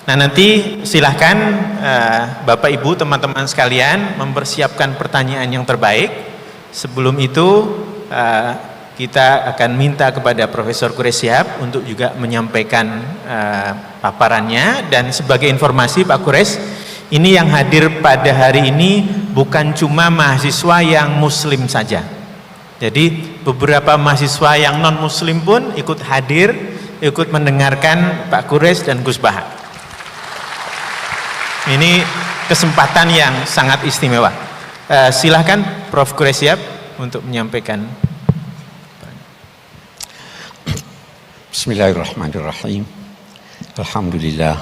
Nah, nanti silahkan Bapak Ibu, teman-teman sekalian mempersiapkan pertanyaan yang terbaik. Sebelum itu kita akan minta kepada Profesor Quraish Shihab untuk juga menyampaikan paparannya. Dan sebagai informasi Pak Quraish, ini yang hadir pada hari ini bukan cuma mahasiswa yang muslim saja. Jadi beberapa mahasiswa yang non muslim pun ikut hadir, ikut mendengarkan Pak Quraish dan Gus Baha. Ini kesempatan yang sangat istimewa. Silahkan Prof. Quraish Shihab untuk menyampaikan. Bismillahirrahmanirrahim. Alhamdulillah.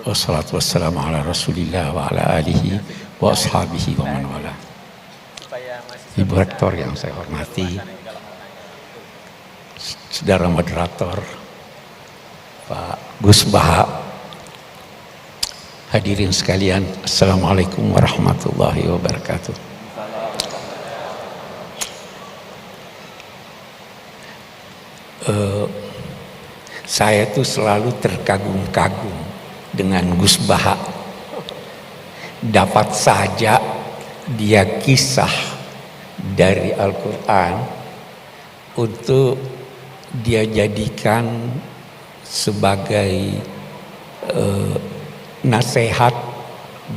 Wassalatu wassalamu ala Rasulillah wa ala alihi wa ashabihi wa man wala. Ibu Rektor yang saya hormati, Saudara Moderator, Pak Gus Baha, hadirin sekalian, Assalamualaikum warahmatullahi wabarakatuh. Saya tuh selalu terkagum-kagum dengan Gus Baha. Dapat saja dia kisah dari Al-Quran untuk dia jadikan sebagai nasihat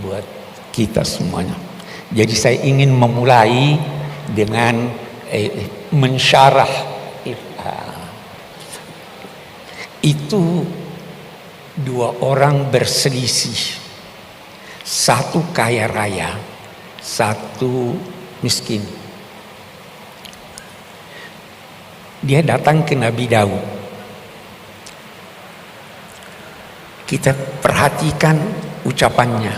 buat kita semuanya. Jadi saya ingin memulai dengan mensyarah itu. Dua orang berselisih, satu kaya raya, satu miskin. Dia datang ke Nabi Daud. Kita perhatikan ucapannya.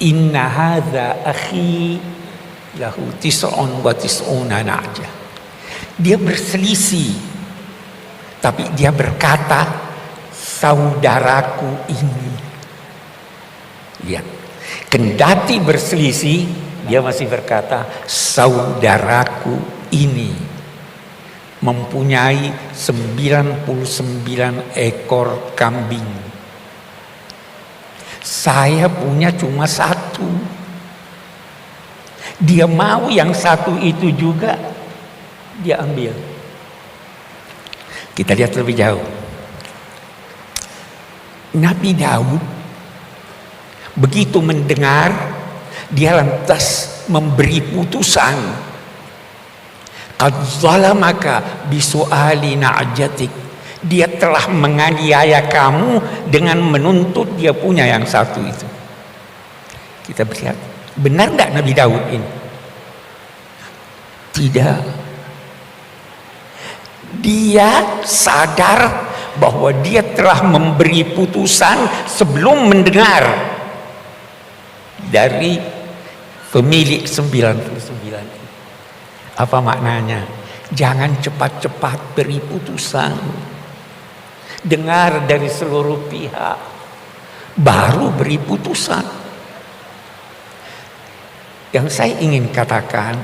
Inna hadza akhi lahu tis'un wa tis'una na'ja. Dia berselisih, tapi dia berkata, saudaraku ini. Lihat, kendati berselisih, dia masih berkata, saudaraku ini mempunyai 99 ekor kambing. Saya punya cuma satu. Dia mau yang satu itu juga dia ambil. Kita lihat lebih jauh. Nabi Daud begitu mendengar, dia lantas memberi putusan. Qad zalamaka bisu'ali na'jatik. Dia telah menganiaya kamu dengan menuntut dia punya yang satu itu. Kita lihat, benar enggak Nabi Daud ini? Tidak. Dia sadar bahwa dia telah memberi putusan sebelum mendengar dari pemilik 99. Apa maknanya? Jangan cepat-cepat beri putusan. Dengar dari seluruh pihak, baru beri putusan. Yang saya ingin katakan,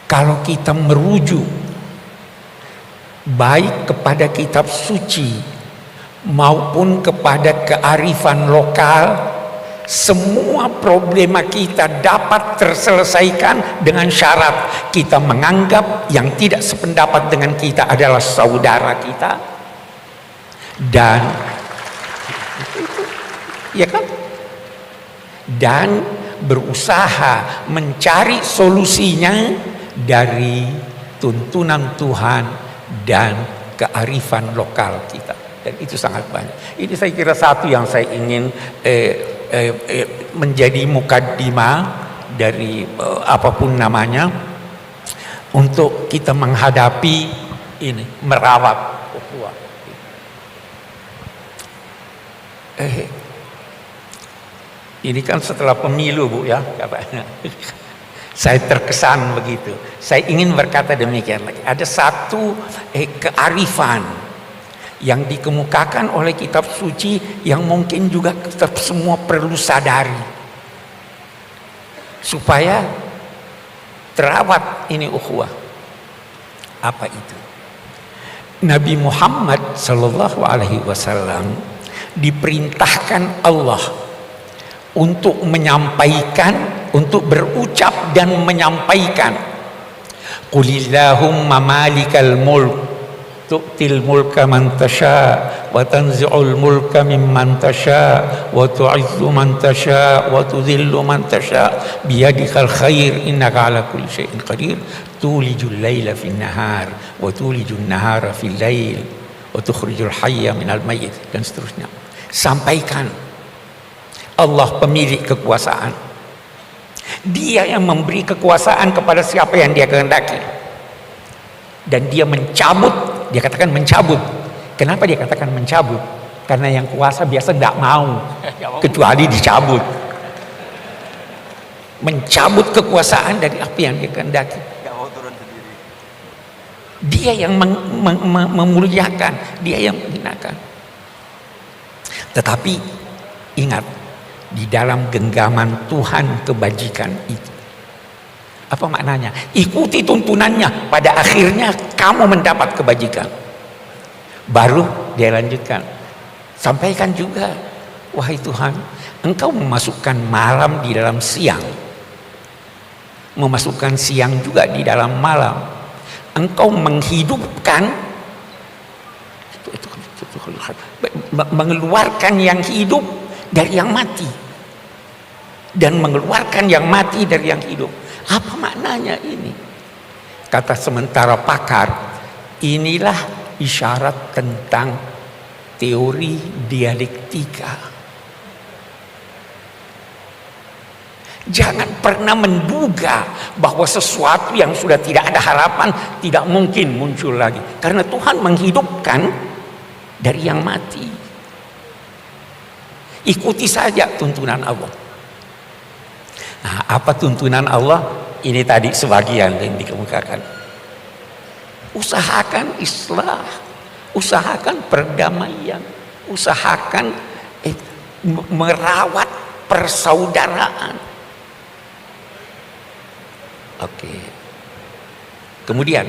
kalau kita merujuk baik kepada kitab suci maupun kepada kearifan lokal, semua problema kita dapat terselesaikan dengan syarat kita menganggap yang tidak sependapat dengan kita adalah saudara kita, dan ya kan, dan berusaha mencari solusinya dari tuntunan Tuhan dan kearifan lokal kita. Dan itu sangat banyak. Ini saya kira satu yang saya ingin menjadi mukaddimah dari apapun namanya, untuk kita menghadapi ini, merawat ukhuwah. Ini kan setelah pemilu, Bu, ya katanya. Saya terkesan begitu. Saya ingin berkata demikian lagi. Ada satu kearifan yang dikemukakan oleh kitab suci yang mungkin juga kita semua perlu sadari supaya terawat ini ukhuwah. Apa itu? Nabi Muhammad sallallahu alaihi wasallam diperintahkan Allah untuk menyampaikan, untuk berucap dan menyampaikan, Qulillahumma malikal mulk tu'til mulka man tasha wa tanzi'ul mulka mimman tasha wa tu'izzu man tasha wa tudhillu man tasha biyadikal khair innaka ala kulli syai'in qadir tulijul laila fin nahar wa tulijun nahara fil lail wa tukhrijul hayya minal mayyit, dan seterusnya. Sampaikan, Allah pemilik kekuasaan. Dia yang memberi kekuasaan kepada siapa yang dia kehendaki, dan dia mencabut. Dia katakan mencabut. Kenapa dia katakan mencabut? Karena yang kuasa biasa tidak mau kecuali dicabut. Mencabut kekuasaan dari apa yang dia kehendaki. Dia yang memuliakan, dia yang menghinakan. Tetapi ingat, di dalam genggaman Tuhan kebajikan itu, apa maknanya? Ikuti tuntunannya, pada akhirnya kamu mendapat kebajikan. Baru dia lanjutkan, sampaikan juga, wahai Tuhan, Engkau memasukkan malam di dalam siang, memasukkan siang juga di dalam malam. Engkau menghidupkan, mengeluarkan yang hidup dari yang mati, dan mengeluarkan yang mati dari yang hidup. Apa maknanya ini? Kata sementara pakar, inilah isyarat tentang teori dialektika. Jangan pernah menduga bahwa sesuatu yang sudah tidak ada harapan tidak mungkin muncul lagi, karena Tuhan menghidupkan dari yang mati. Ikuti saja tuntunan Allah. Nah, apa tuntunan Allah? Ini tadi sebagian yang dikemukakan. Usahakan islah, usahakan perdamaian, usahakan merawat persaudaraan. Oke. Kemudian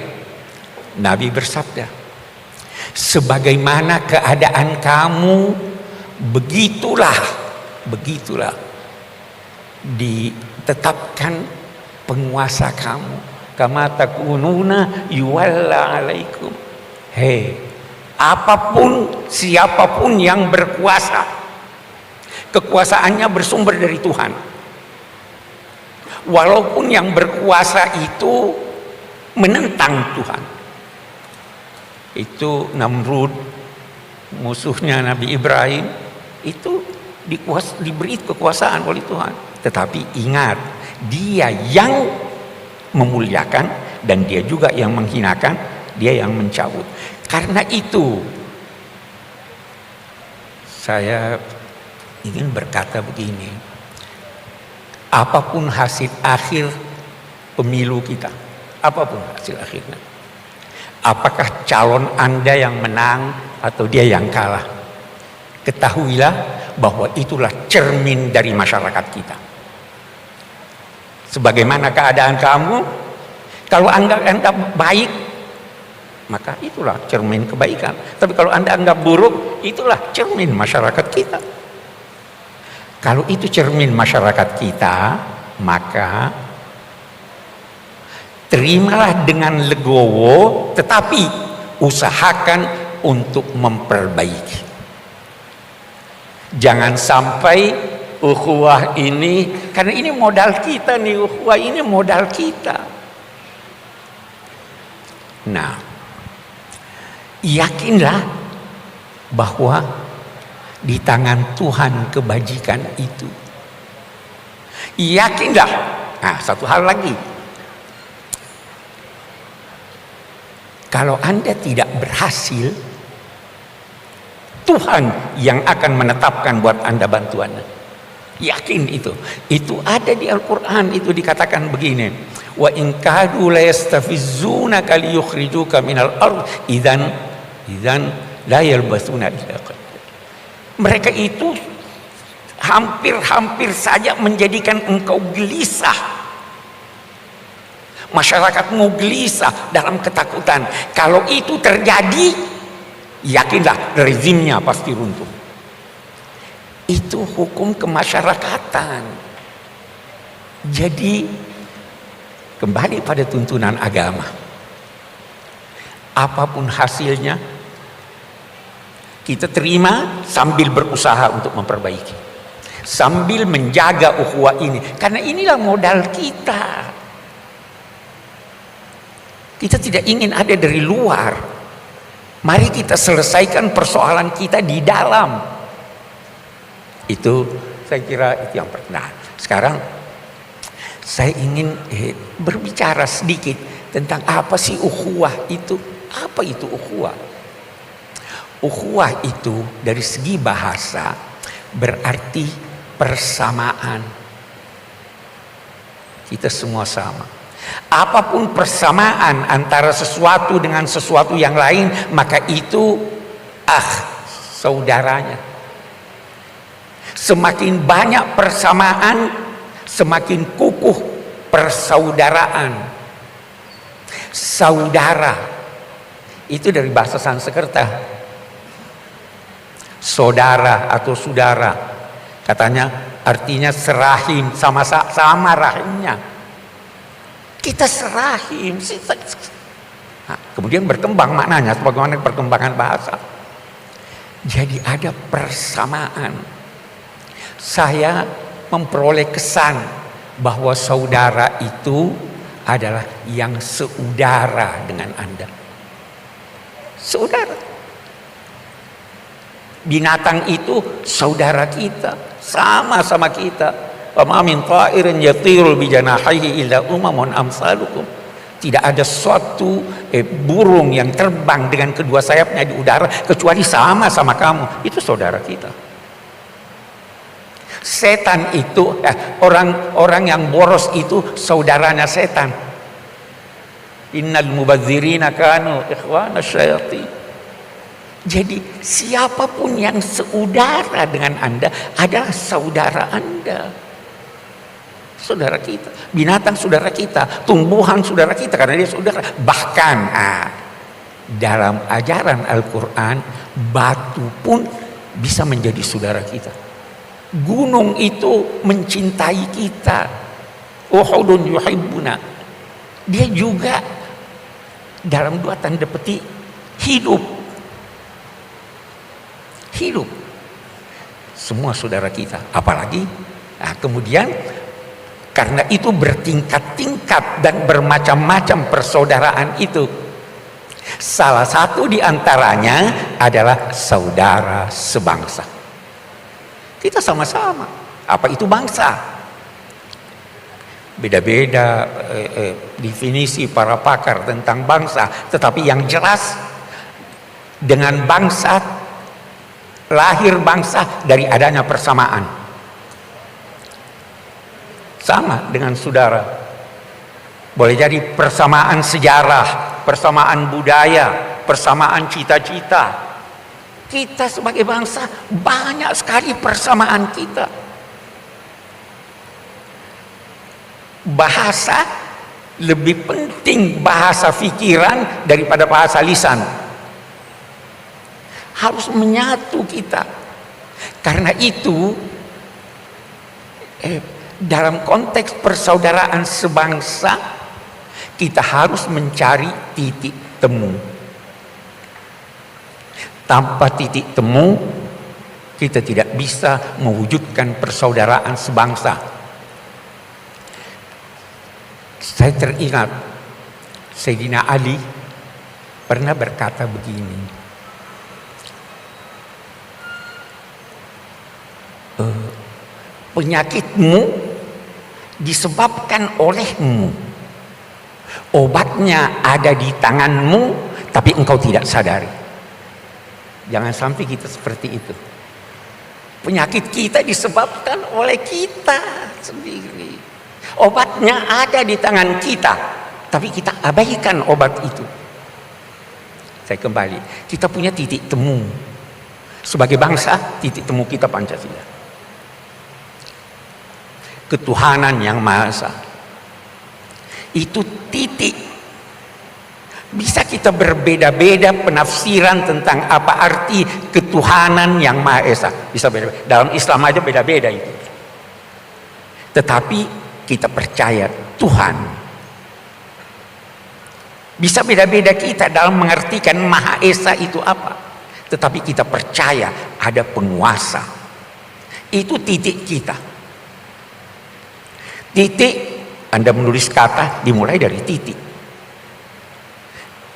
Nabi bersabda, sebagaimana keadaan kamu, begitulah ditetapkan penguasa kamu. Kama takununa yuwalla alaikum. Hei, apapun, siapapun yang berkuasa, kekuasaannya bersumber dari Tuhan. Walaupun yang berkuasa itu menentang Tuhan. Itu Namrud, musuhnya Nabi Ibrahim, itu diberi kekuasaan oleh Tuhan. Tetapi ingat, dia yang memuliakan dan dia juga yang menghinakan, dia yang mencabut. Karena itu saya ingin berkata begini, apapun hasil akhir pemilu kita, apapun hasil akhirnya, apakah calon Anda yang menang atau dia yang kalah, ketahuilah bahwa itulah cermin dari masyarakat kita. Sebagaimana keadaan kamu, kalau Anda baik, maka itulah cermin kebaikan. Tapi kalau Anda anggap buruk, itulah cermin masyarakat kita. Kalau itu cermin masyarakat kita, maka terimalah dengan legowo, tetapi usahakan untuk memperbaiki. Jangan sampai ukhuwah ini, karena ini modal kita nih, ukhuwah ini modal kita. Nah, yakinlah bahwa di tangan Tuhan kebajikan itu. Yakinlah. Nah, satu hal lagi, kalau Anda tidak berhasil, Tuhan yang akan menetapkan buat Anda bantuannya. Yakin itu. Itu ada di Al-Quran, itu dikatakan begini, wa in kadu la yastafizzunaka liyukhrijuka minal ard idzan la yalbasuna illa qalil. Mereka itu hampir saja menjadikan engkau gelisah, Masyarakatmu gelisah dalam ketakutan. Kalau itu terjadi, yakinlah rezimnya pasti runtuh. Itu hukum kemasyarakatan. Jadi kembali pada tuntunan agama. Apapun hasilnya, kita terima sambil berusaha untuk memperbaiki, sambil menjaga ukhuwah ini, karena inilah modal kita. Kita tidak ingin ada dari luar. Mari kita selesaikan persoalan kita di dalam. Itu saya kira itu yang pertama. Sekarang saya ingin berbicara sedikit tentang apa sih ukhuwah itu. Apa itu ukhuwah? Ukhuwah itu dari segi bahasa berarti persamaan. Kita semua sama. Apapun persamaan antara sesuatu dengan sesuatu yang lain, maka itu saudaranya. Semakin banyak persamaan, semakin kukuh persaudaraan. Saudara itu dari bahasa Sanskerta. Saudara atau saudara, katanya artinya serahim, sama-sama rahimnya. Kita serahim. Nah, kemudian berkembang maknanya sebagaimana perkembangan bahasa. Jadi ada persamaan. Saya memperoleh kesan bahwa saudara itu adalah yang seudara dengan Anda. Saudara. Binatang itu saudara kita, sama-sama kita. Wa ma min ta'irin yatiru bi janahihi illa umamun amsalukum. Tidak ada suatu burung yang terbang dengan kedua sayapnya di udara kecuali sama-sama kamu. Itu saudara kita. Setan itu orang yang boros itu saudaranya setan. Innal mubadzirina kanu ikhwana syayatin. Jadi siapapun yang seudara dengan Anda adalah saudara Anda. Saudara kita. Binatang saudara kita. Tumbuhan saudara kita karena dia saudara. Bahkan dalam ajaran Al-Quran, batu pun bisa menjadi saudara kita. Gunung itu mencintai kita. Uhudun yuhibbuna. Dia juga dalam dua tanda petik hidup. Semua saudara kita. Apalagi kemudian karena itu bertingkat-tingkat dan bermacam-macam persaudaraan itu. Salah satu di antaranya adalah saudara sebangsa. Kita sama-sama. Apa itu bangsa? Beda-beda definisi para pakar tentang bangsa, tetapi yang jelas dengan bangsa, lahir bangsa dari adanya persamaan. Sama dengan saudara. Boleh jadi persamaan sejarah, persamaan budaya, persamaan cita-cita. Kita sebagai bangsa banyak sekali persamaan kita. Bahasa lebih penting bahasa pikiran daripada bahasa lisan. Harus menyatu kita. Karena itu dalam konteks persaudaraan sebangsa kita harus mencari titik temu. Tanpa titik temu kita tidak bisa mewujudkan persaudaraan sebangsa. Saya teringat Sayyidina Ali pernah berkata begini, penyakitmu disebabkan olehmu, obatnya ada di tanganmu tapi engkau tidak sadari. Jangan sampai kita seperti itu. Penyakit kita disebabkan oleh kita sendiri, obatnya ada di tangan kita tapi kita abaikan obat itu. Saya kembali, kita punya titik temu sebagai bangsa. Titik temu kita Pancasila, ketuhanan yang Maha Esa. Itu titik. Bisa kita berbeda-beda penafsiran tentang apa arti ketuhanan yang Maha Esa. Bisa beda. Dalam Islam aja beda-beda itu. Tetapi kita percaya Tuhan. Bisa beda-beda kita dalam mengartikan Maha Esa itu apa. Tetapi kita percaya ada penguasa. Itu titik kita. Titik, Anda menulis kata dimulai dari titik.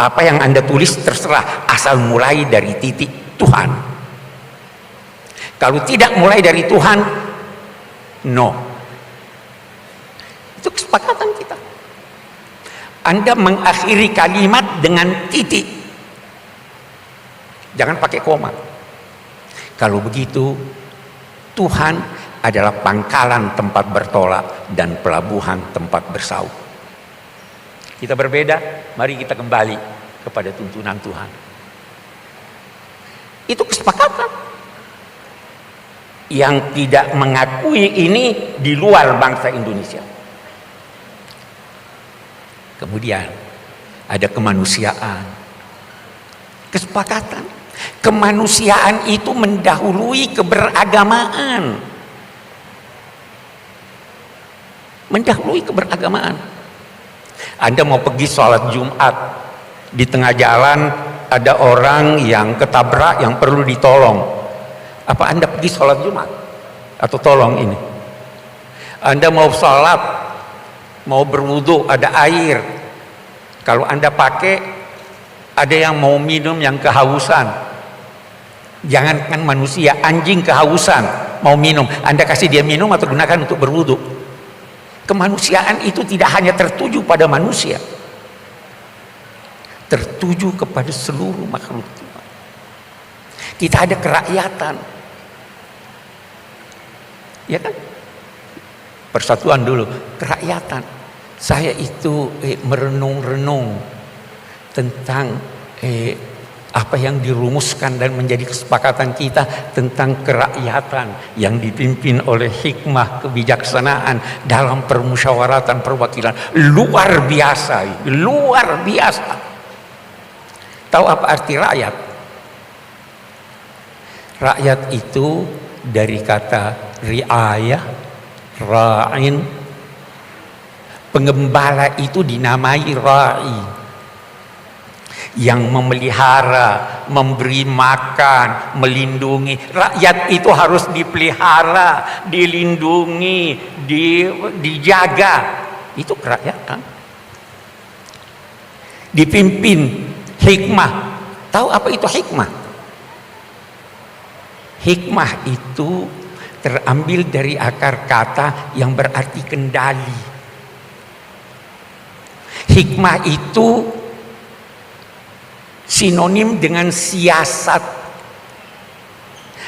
Apa yang Anda tulis terserah, asal mulai dari titik Tuhan. Kalau tidak mulai dari Tuhan, no. Itu kesepakatan kita. Anda mengakhiri kalimat dengan titik. Jangan pakai koma. Kalau begitu, Tuhan adalah pangkalan tempat bertolak dan pelabuhan tempat bersau. Kita berbeda, mari kita kembali kepada tuntunan Tuhan. Itu kesepakatan. Yang tidak mengakui ini di luar bangsa Indonesia. Kemudian ada kemanusiaan. Kesepakatan. Kemanusiaan itu mendahului keberagamaan. Mendahului keberagamaan. Anda mau pergi sholat Jumat, di tengah jalan ada orang yang ketabrak yang perlu ditolong. Apa Anda pergi sholat Jumat? Atau tolong ini? Anda mau sholat, mau berwudu, ada air. Kalau Anda pakai, ada yang mau minum yang kehausan. Jangankan manusia, anjing kehausan mau minum. Anda kasih dia minum atau gunakan untuk berwudu. Kemanusiaan itu tidak hanya tertuju pada manusia, tertuju kepada seluruh makhluk Tuhan. Kita ada kerakyatan, ya kan? Persatuan dulu, kerakyatan. Saya itu merenung-renung tentang apa yang dirumuskan dan menjadi kesepakatan kita tentang kerakyatan yang dipimpin oleh hikmah kebijaksanaan dalam permusyawaratan perwakilan. Luar biasa, luar biasa. Tahu apa arti rakyat? Rakyat itu dari kata riayah, ra'in. Pengembala itu dinamai ra'i, yang memelihara, memberi makan, melindungi. Rakyat itu harus dipelihara, dilindungi, dijaga. Itu kerakyatan. Dipimpin hikmah. Tahu apa itu hikmah? Hikmah itu terambil dari akar kata yang berarti kendali. Hikmah itu sinonim dengan siasat.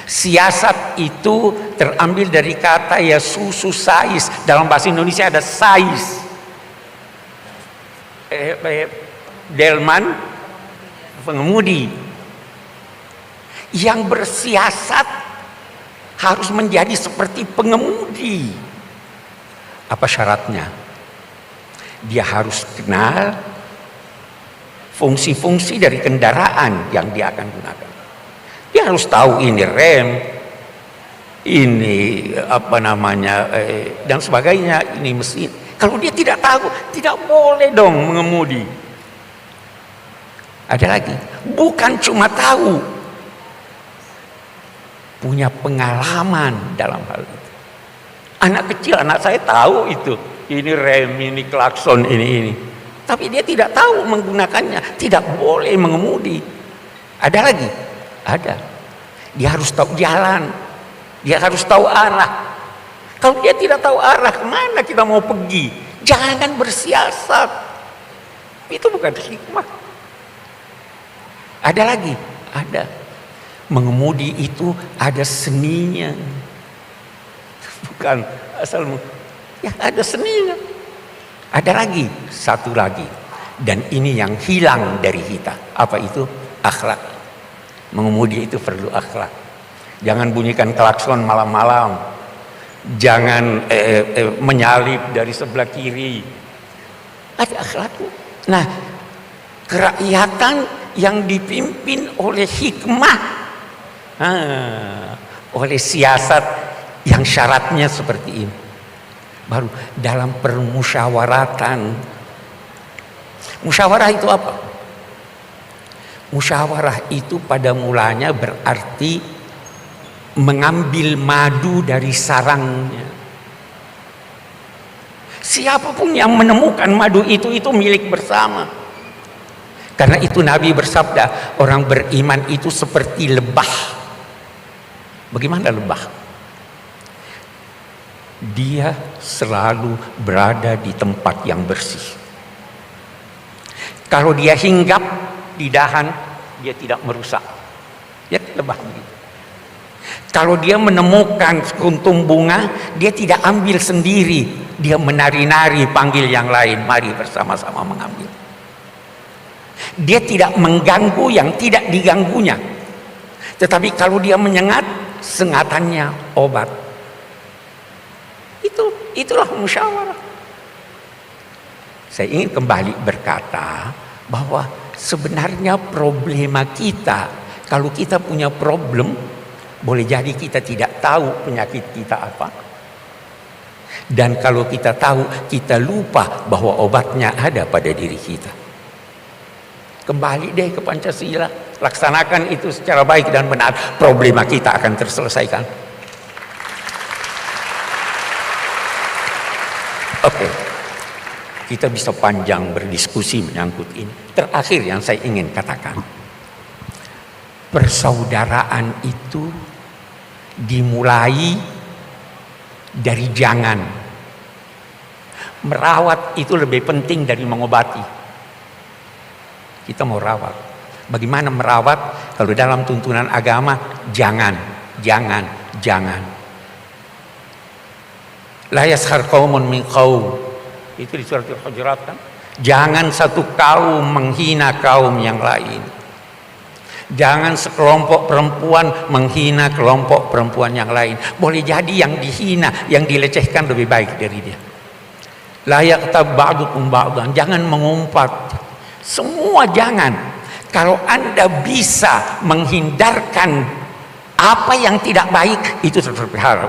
Siasat itu terambil dari kata ya susu sais. Dalam bahasa Indonesia ada sais. Delman, pengemudi. Yang bersiasat harus menjadi seperti pengemudi. Apa syaratnya? Dia harus kenal fungsi-fungsi dari kendaraan yang dia akan gunakan. Dia harus tahu ini rem, ini apa namanya, dan sebagainya, ini mesin. Kalau dia tidak tahu, tidak boleh dong mengemudi. Ada lagi, bukan cuma tahu, punya pengalaman dalam hal itu. Anak kecil, anak saya tahu itu, ini rem, ini klakson, ini. Tapi dia tidak tahu menggunakannya, tidak boleh mengemudi. Ada lagi? Ada. Dia harus tahu jalan, dia harus tahu arah. Kalau dia tidak tahu arah, kemana kita mau pergi? Jangan bersiasat. Itu bukan hikmah. Ada lagi? Ada. Mengemudi itu ada seninya. Bukan asal, ya ada seninya. Ada lagi, satu lagi. Dan ini yang hilang dari kita. Apa itu? Akhlak. Mengemudi itu perlu akhlak. Jangan bunyikan klakson malam-malam. Jangan menyalip dari sebelah kiri. Ada akhlaknya. Nah, kerakyatan yang dipimpin oleh hikmah, oleh siasat yang syaratnya seperti ini, baru dalam permusyawaratan. Musyawarah itu apa? Musyawarah itu pada mulanya berarti mengambil madu dari sarangnya. Siapapun yang menemukan madu itu milik bersama. Karena itu Nabi bersabda, orang beriman itu seperti lebah. Bagaimana lebah? Dia selalu berada di tempat yang bersih. Kalau dia hinggap di dahan, dia tidak merusak. Ya, lebah begitu. Kalau dia menemukan kuntum bunga, dia tidak ambil sendiri, dia menari-nari panggil yang lain, mari bersama-sama mengambil. Dia tidak mengganggu yang tidak diganggunya. Tetapi kalau dia menyengat, sengatannya obat. Itulah musyawarah. Saya ingin kembali berkata bahwa sebenarnya problema kita, kalau kita punya problem, boleh jadi kita tidak tahu penyakit kita apa. Dan kalau kita tahu, kita lupa bahwa obatnya ada pada diri kita. Kembali deh ke Pancasila, laksanakan itu secara baik dan benar, problema kita akan terselesaikan. Oke, kita bisa panjang berdiskusi menyangkut ini. Terakhir yang saya ingin katakan, persaudaraan itu dimulai dari jangan. Merawat itu lebih penting dari mengobati. Kita mau rawat. Bagaimana merawat? Kalau dalam tuntunan agama, jangan. La yaskhar qaumun min qaum. Itu di surat Al-Hujurat kan? Jangan satu kaum menghina kaum yang lain. Jangan sekelompok perempuan menghina kelompok perempuan yang lain. Boleh jadi yang dihina, yang dilecehkan lebih baik dari dia. La yaqtab ba'dukum ba'dan. Jangan mengumpat. Semua jangan. Kalau Anda bisa menghindarkan apa yang tidak baik, itu terpelihara.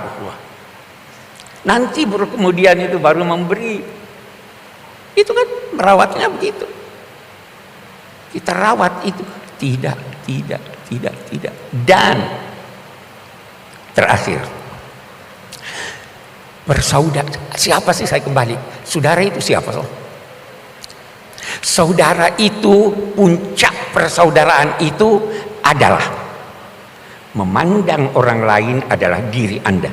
Nanti baru kemudian itu baru memberi. Itu kan merawatnya begitu. Kita rawat itu. Tidak. Dan terakhir, bersaudara. Siapa sih, saya kembali, saudara itu siapa? Saudara itu, puncak persaudaraan itu adalah memandang orang lain adalah diri Anda.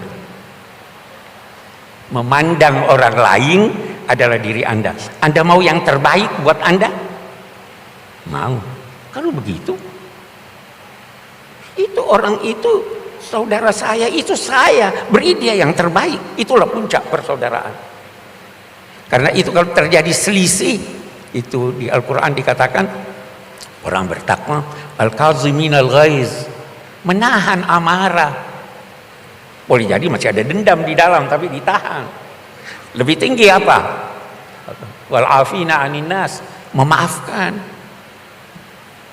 Memandang orang lain adalah diri Anda. Anda mau yang terbaik buat Anda? Mau. Kalau begitu, itu orang itu saudara saya, itu saya, beri dia yang terbaik. Itulah puncak persaudaraan. Karena itu kalau terjadi selisih, itu di Al-Quran dikatakan orang bertakwa, al-kaziminal ghaiz, menahan amarah. Boleh jadi masih ada dendam di dalam, tapi ditahan. Lebih tinggi apa? Wal afina anin nas, memaafkan.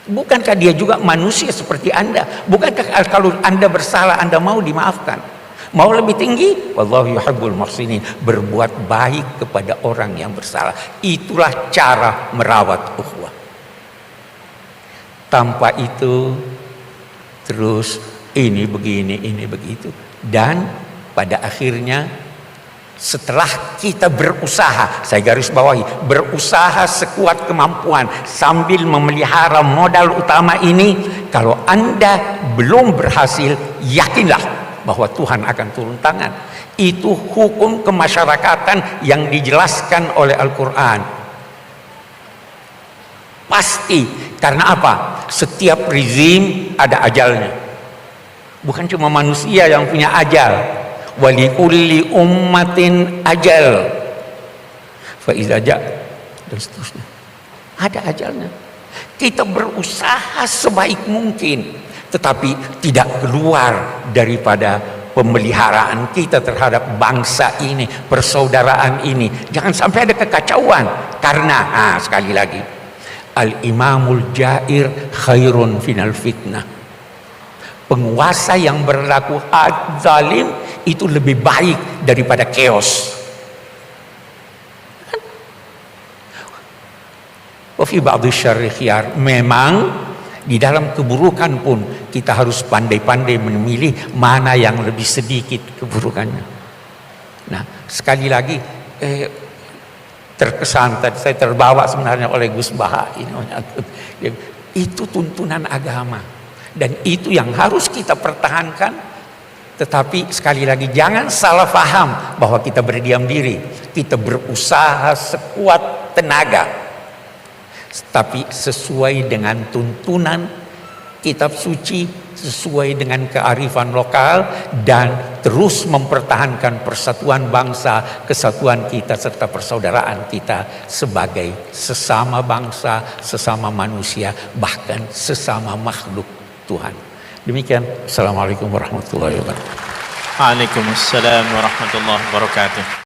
Bukankah dia juga manusia seperti Anda? Bukankah kalau Anda bersalah, Anda mau dimaafkan? Mau lebih tinggi? Wallahu yuhibbul muhsinin. Berbuat baik kepada orang yang bersalah. Itulah cara merawat ukhuwah. Tanpa itu, terus ini begini, ini begitu. Dan pada akhirnya, setelah kita berusaha, saya garis bawahi, berusaha sekuat kemampuan sambil memelihara modal utama ini, kalau Anda belum berhasil, yakinlah bahwa Tuhan akan turun tangan. Itu hukum kemasyarakatan yang dijelaskan oleh Al-Quran. Pasti, karena apa? Setiap rezim ada ajalnya. Bukan cuma manusia yang punya ajal. Walikulli ummatin ajal fa iza ja, dan seterusnya. Ada ajalnya. Kita berusaha sebaik mungkin, tetapi tidak keluar daripada pemeliharaan kita terhadap bangsa ini, persaudaraan ini. Jangan sampai ada kekacauan. Karena sekali lagi, al-imamul jair khairun final fitnah. Penguasa yang berlaku zalim itu lebih baik daripada chaos. Wa fi ba'dhi syarri khiyar. Memang di dalam keburukan pun kita harus pandai-pandai memilih mana yang lebih sedikit keburukannya. Nah, sekali lagi terkesan tadi saya terbawa sebenarnya oleh Gus Baha ini. Itu tuntunan agama dan itu yang harus kita pertahankan. Tetapi sekali lagi jangan salah paham bahwa kita berdiam diri. Kita berusaha sekuat tenaga, tapi sesuai dengan tuntunan kitab suci, sesuai dengan kearifan lokal, dan terus mempertahankan persatuan bangsa, kesatuan kita serta persaudaraan kita sebagai sesama bangsa, sesama manusia, bahkan sesama makhluk Tuhan. Demikian, Assalamualaikum warahmatullahi wabarakatuh. Waalaikumsalam warahmatullahi wabarakatuh.